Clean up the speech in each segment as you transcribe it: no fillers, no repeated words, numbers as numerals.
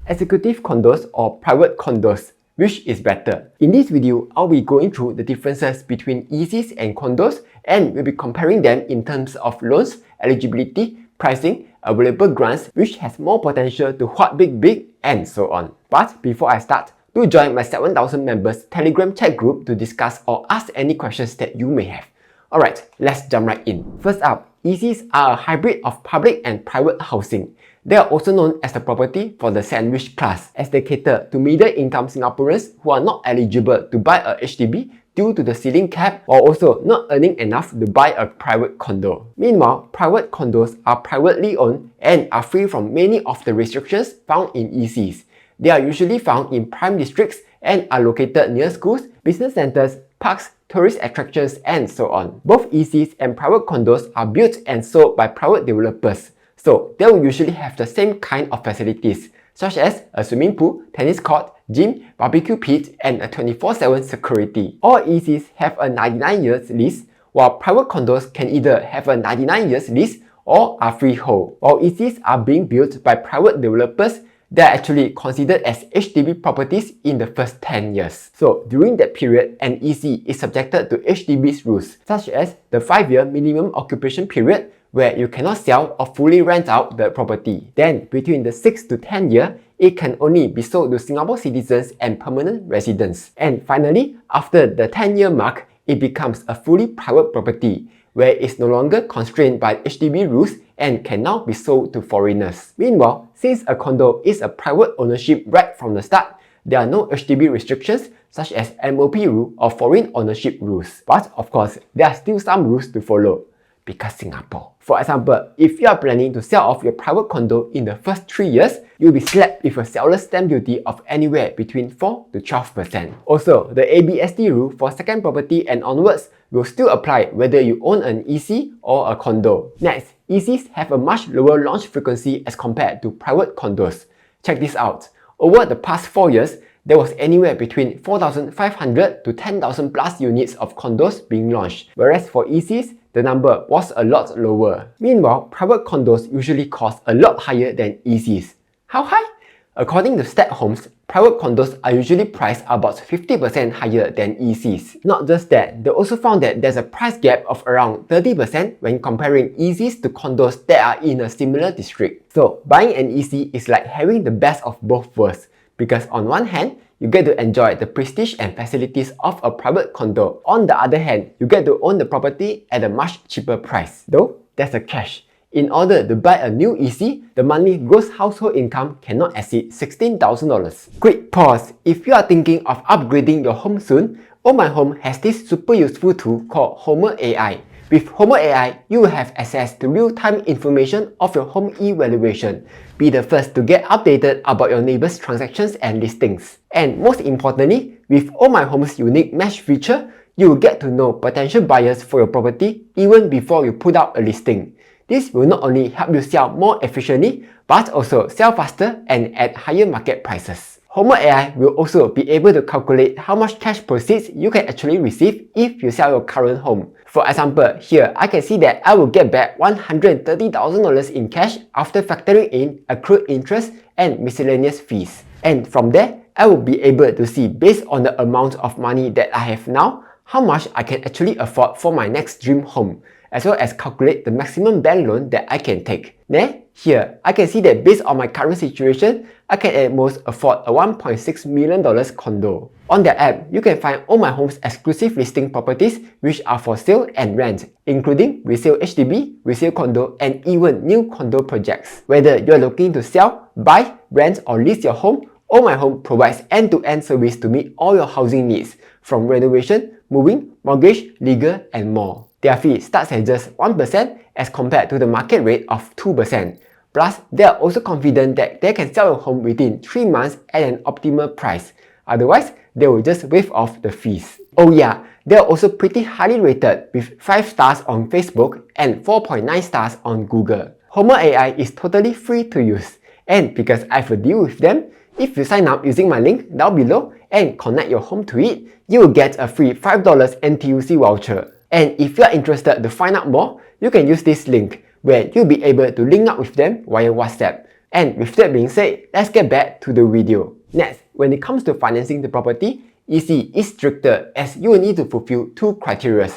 executive condos or private condos? Which is better? In this video, I'll be going through the differences between ECs and condos, and we'll be comparing them in terms of loans, eligibility, pricing, available grants, which has more potential to what big, and so on. But before I start, do join my 7,000 members Telegram chat group to discuss or ask any questions that you may have. Alright, let's jump right in. First up, ECs are a hybrid of public and private housing. They are also known as the property for the sandwich class, as they cater to middle-income Singaporeans who are not eligible to buy a HDB due to the ceiling cap or also not earning enough to buy a private condo. Meanwhile, private condos are privately owned and are free from many of the restrictions found in ECs. They are usually found in prime districts and are located near schools, business centers, parks, tourist attractions, and so on. Both ECs and private condos are built and sold by private developers. So, they will usually have the same kind of facilities, such as a swimming pool, tennis court, gym, barbecue pit, and a 24/7 security. All ECs have a 99 years lease, while private condos can either have a 99 years lease or are freehold. While ECs are being built by private developers, they are actually considered as HDB properties in the first 10 years. So, during that period, an EC is subjected to HDB's rules, such as the 5-year minimum occupation period, where you cannot sell or fully rent out the property. Then, between the 6 to 10 year, it can only be sold to Singapore citizens and permanent residents. And finally, after the 10-year mark, it becomes a fully private property, where it's no longer constrained by HDB rules and can now be sold to foreigners. Meanwhile, since a condo is a private ownership right from the start, there are no HDB restrictions such as MOP rule or foreign ownership rules. But of course, there are still some rules to follow, because Singapore. For example, if you are planning to sell off your private condo in the first 3 years, you'll be slapped with a seller's stamp duty of anywhere between 4 to 12%. Also, the ABSD rule for second property and onwards will still apply whether you own an EC or a condo. Next, ECs have a much lower launch frequency as compared to private condos. Check this out. Over the past 4 years, there was anywhere between 4,500 to 10,000 plus units of condos being launched, whereas for ECs, the number was a lot lower. Meanwhile, private condos usually cost a lot higher than ECs. How high? According to Stat Homes, private condos are usually priced about 50% higher than ECs. Not just that, they also found that there's a price gap of around 30% when comparing ECs to condos that are in a similar district. So, buying an EC is like having the best of both worlds, because on one hand, you get to enjoy the prestige and facilities of a private condo. On the other hand, you get to own the property at a much cheaper price. Though, there's a catch. In order to buy a new EC, the monthly gross household income cannot exceed $16,000. Quick pause. If you are thinking of upgrading your home soon, Oh My Home has this super useful tool called Homer AI. With Homer AI, you will have access to real-time information of your home evaluation. Be the first to get updated about your neighbors' transactions and listings. And most importantly, with Oh My Home's unique match feature, you will get to know potential buyers for your property even before you put out a listing. This will not only help you sell more efficiently, but also sell faster and at higher market prices. Homer AI will also be able to calculate how much cash proceeds you can actually receive if you sell your current home. For example, here I can see that I will get back $130,000 in cash after factoring in accrued interest and miscellaneous fees. And from there, I will be able to see, based on the amount of money that I have now, how much I can actually afford for my next dream home, as well as calculate the maximum bank loan that I can take. Then, here, I can see that based on my current situation, I can at most afford a $1.6 million condo. On the app, you can find Oh My Home's exclusive listing properties which are for sale and rent, including resale HDB, resale condo, and even new condo projects. Whether you're looking to sell, buy, rent, or lease your home, Oh My Home provides end-to-end service to meet all your housing needs, from renovation, moving, mortgage, legal, and more. Their fee starts at just 1% as compared to the market rate of 2%. Plus, they are also confident that they can sell your home within 3 months at an optimal price. Otherwise, they will just waive off the fees. Oh yeah, they are also pretty highly rated with 5 stars on Facebook and 4.9 stars on Google. Homer AI is totally free to use. And because I have a deal with them, if you sign up using my link down below and connect your home to it, you will get a free $5 NTUC voucher. And if you are interested to find out more, you can use this link, where you'll be able to link up with them via WhatsApp. And with that being said, let's get back to the video. Next, when it comes to financing the property, EC is stricter as you will need to fulfill two criteria: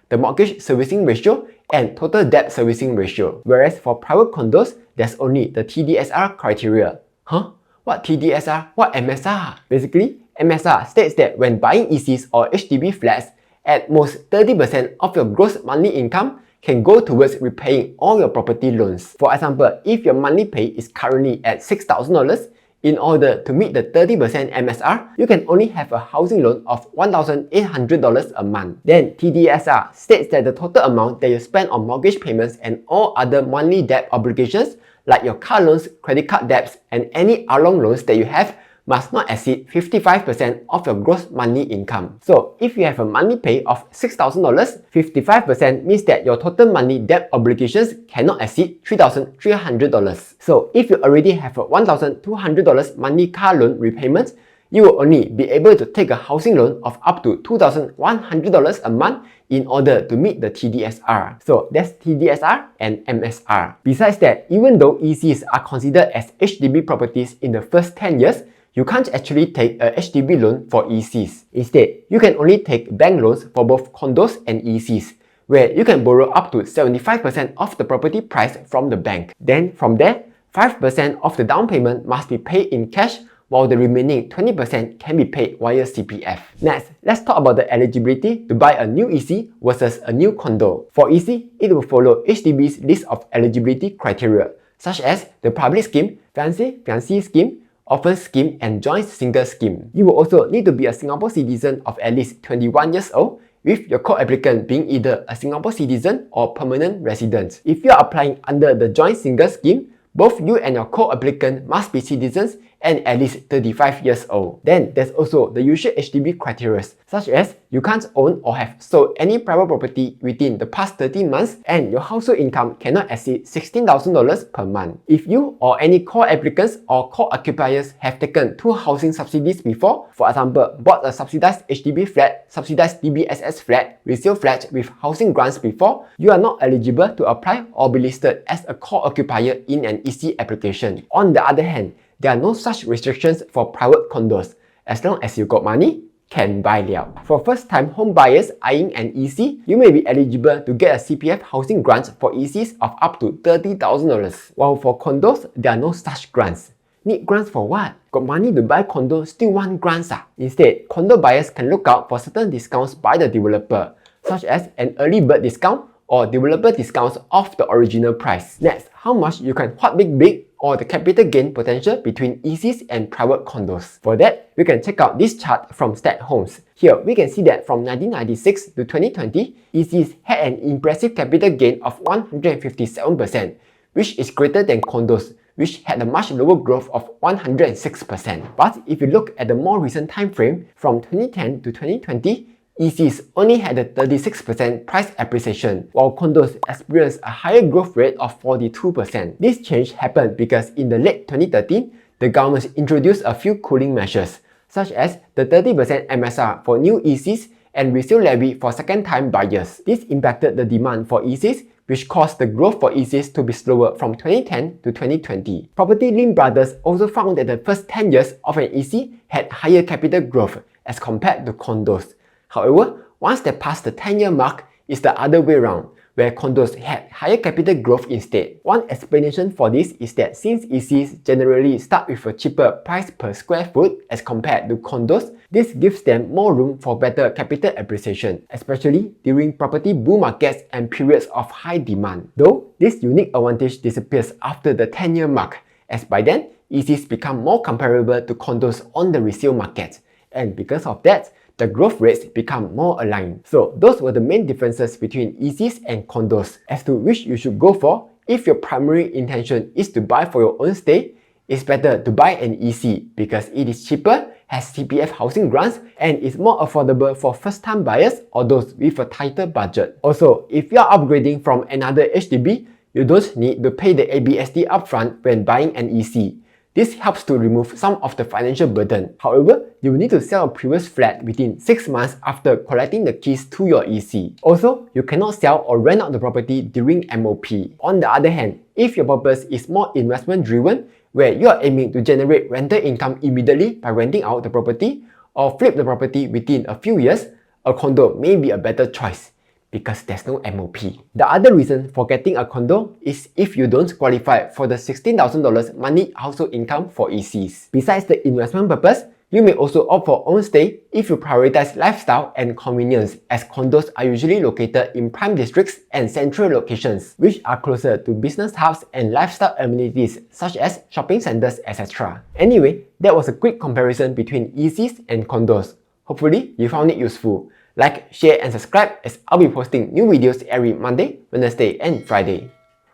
the mortgage servicing ratio and total debt servicing ratio. Whereas for private condos, there's only the TDSR criteria. Huh? What TDSR? What MSR? Basically, MSR states that when buying ECs or HDB flats, at most 30% of your gross monthly income can go towards repaying all your property loans. For example, if your monthly pay is currently at $6,000, in order to meet the 30% MSR, you can only have a housing loan of $1,800 a month. Then TDSR states that the total amount that you spend on mortgage payments and all other monthly debt obligations like your car loans, credit card debts, and any loan loans that you have must not exceed 55% of your gross monthly income. So if you have a monthly pay of $6,000, 55% means that your total monthly debt obligations cannot exceed $3,300. So if you already have a $1,200 monthly car loan repayment, you will only be able to take a housing loan of up to $2,100 a month in order to meet the TDSR. So that's TDSR and MSR. Besides that, even though ECs are considered as HDB properties in the first 10 years, you can't actually take a HDB loan for ECs. Instead, you can only take bank loans for both condos and ECs, where you can borrow up to 75% of the property price from the bank. Then from there, 5% of the down payment must be paid in cash, while the remaining 20% can be paid via CPF. Next, let's talk about the eligibility to buy a new EC versus a new condo. For EC, it will follow HDB's list of eligibility criteria, such as the public scheme, fiancé scheme, orphan scheme, and joint single scheme. You will also need to be a Singapore citizen of at least 21 years old, with your co-applicant being either a Singapore citizen or permanent resident. If you are applying under the joint single scheme, both you and your co-applicant must be citizens and at least 35 years old. Then there's also the usual HDB criteria, such as you can't own or have sold any private property within the past 13 months and your household income cannot exceed $16,000 per month. If you or any co-applicants or co-occupiers have taken two housing subsidies before, for example, bought a subsidized HDB flat, subsidized DBSS flat, resale flat with housing grants before, you are not eligible to apply or be listed as a co-occupier in an EC application. On the other hand, there are no such restrictions for private condos. As long as you got money, can buy liao. For first-time home buyers eyeing an EC, you may be eligible to get a CPF housing grant for ECs of up to $30,000. While for condos, there are no such grants. Need grants for what? Got money to buy condo, still want grants ah? Instead, condo buyers can look out for certain discounts by the developer, such as an early bird discount or developer discounts off the original price. Next, how much you can what big or the capital gain potential between ECs and private condos. For that, we can check out this chart from Stat Homes. Here, we can see that from 1996 to 2020, ECs had an impressive capital gain of 157%, which is greater than condos, which had a much lower growth of 106%. But if you look at the more recent time frame, from 2010 to 2020, ECs only had a 36% price appreciation, while condos experienced a higher growth rate of 42%. This change happened because in the late 2013, the government introduced a few cooling measures, such as the 30% MSR for new ECs and resale levy for second-time buyers. This impacted the demand for ECs, which caused the growth for ECs to be slower from 2010 to 2020. Property Link Brothers also found that the first 10 years of an EC had higher capital growth as compared to condos. However, once they pass the 10-year mark, it's the other way around, where condos had higher capital growth instead. One explanation for this is that since ECs generally start with a cheaper price per square foot as compared to condos, this gives them more room for better capital appreciation, especially during property bull markets and periods of high demand. Though, this unique advantage disappears after the 10-year mark, as by then, ECs become more comparable to condos on the resale market. And because of that, the growth rates become more aligned. So those were the main differences between ECs and condos. As to which you should go for, if your primary intention is to buy for your own stay, it's better to buy an EC because it is cheaper, has CPF housing grants, and is more affordable for first-time buyers or those with a tighter budget. Also, if you are upgrading from another HDB, you don't need to pay the ABSD upfront when buying an EC. This helps to remove some of the financial burden. However, you will need to sell a previous flat within 6 months after collecting the keys to your EC. Also, you cannot sell or rent out the property during MOP. On the other hand, if your purpose is more investment driven, where you are aiming to generate rental income immediately by renting out the property or flip the property within a few years, a condo may be a better choice because there's no MOP. The other reason for getting a condo is if you don't qualify for the $16,000 monthly household income for ECs. Besides the investment purpose, you may also opt for own stay if you prioritize lifestyle and convenience, as condos are usually located in prime districts and central locations, which are closer to business hubs and lifestyle amenities such as shopping centers, etc. Anyway, that was a quick comparison between ECs and condos. Hopefully, you found it useful. Like, share and subscribe as I'll be posting new videos every Monday, Wednesday and Friday.